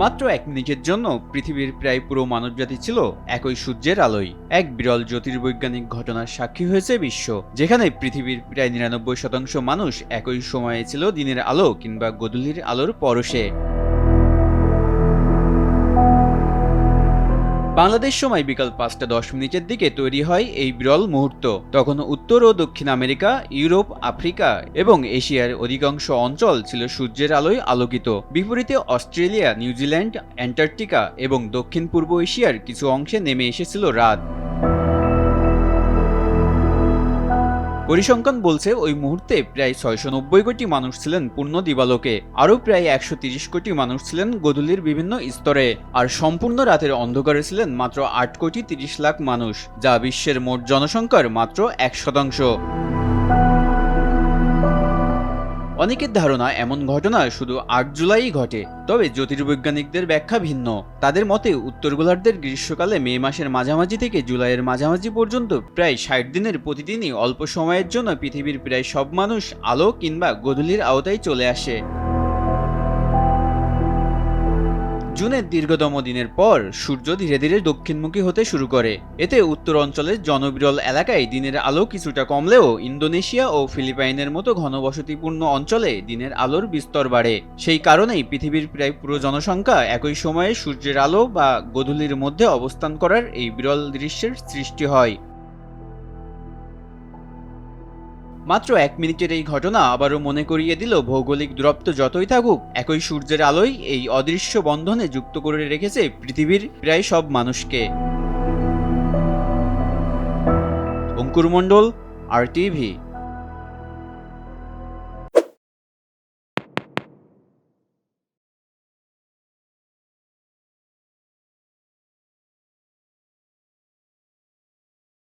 মাত্র ১ মিনিটের জন্য পৃথিবীর প্রায় পুরো মানবজাতি ছিল একই সূর্যের আলোয়। এক বিরল জ্যোতির্বৈজ্ঞানিক ঘটনার সাক্ষী হয়েছে বিশ্ব, যেখানে পৃথিবীর প্রায় ৯৯% মানুষ একই সময়ে ছিল দিনের আলো কিংবা গোধূলির আলোর পরশে। বাংলাদেশ সময় বিকাল ৫টা ১০ দিকে তৈরি হয় এই বিরল মুহূর্ত। তখন উত্তর ও দক্ষিণ আমেরিকা, ইউরোপ, আফ্রিকা এবং এশিয়ার অধিকাংশ অঞ্চল ছিল সূর্যের আলোয় আলোকিত। বিপরীতে অস্ট্রেলিয়া, নিউজিল্যান্ড, অ্যান্টার্কটিকা এবং দক্ষিণ পূর্ব এশিয়ার কিছু অংশে নেমে এসেছিল রাত। পরিসংখ্যান বলছে ওই মুহূর্তে প্রায় ৬৯০ কোটি মানুষ ছিলেন পূর্ণ দিবালোকে, আরও প্রায় ১৩০ কোটি মানুষ ছিলেন গোধূলির বিভিন্ন স্তরে, আর সম্পূর্ণ রাতের অন্ধকারে ছিলেন মাত্র ৮,৩০,০০,০০০ মানুষ, যা বিশ্বের মোট জনসংখ্যার মাত্র ১%। অনেকের ধারণা এমন ঘটনা শুধু ৮ জুলাই ঘটে, তবে জ্যোতির্বৈজ্ঞানিকদের ব্যাখ্যা ভিন্ন। তাদের মতে উত্তর গোলার্ধের গ্রীষ্মকালে মে মাসের মাঝামাঝি থেকে জুলাইয়ের মাঝামাঝি পর্যন্ত প্রায় ৬০ দিনের প্রতিদিনই অল্প সময়ের জন্য পৃথিবীর প্রায় সব মানুষ আলো কিংবা গোধূলির আওতায় চলে আসে। জুনের দীর্ঘতম দিনের পর সূর্য ধীরে ধীরে দক্ষিণমুখী হতে শুরু করে। এতে উত্তর অঞ্চলের জনবিরল এলাকায় দিনের আলো কিছুটা কমলেও ইন্দোনেশিয়া ও ফিলিপাইনের মতো ঘনবসতিপূর্ণ অঞ্চলে দিনের আলোর বিস্তর বাড়ে। সেই কারণেই পৃথিবীর প্রায় পুরো জনসংখ্যা একই সময়ে সূর্যের আলো বা গোধূলির মধ্যে অবস্থান করার এই বিরল দৃশ্যের সৃষ্টি হয়। মাত্র ১ মিনিটের এই ঘটনা আবারও মনে করিয়ে দিল, ভৌগোলিক দূরত্ব যতই থাকুক, একই সূর্যের আলোই এই অদৃশ্য বন্ধনে যুক্ত করে রেখেছে পৃথিবীর প্রায় সব মানুষকে। অঙ্কুর মণ্ডল, RTV।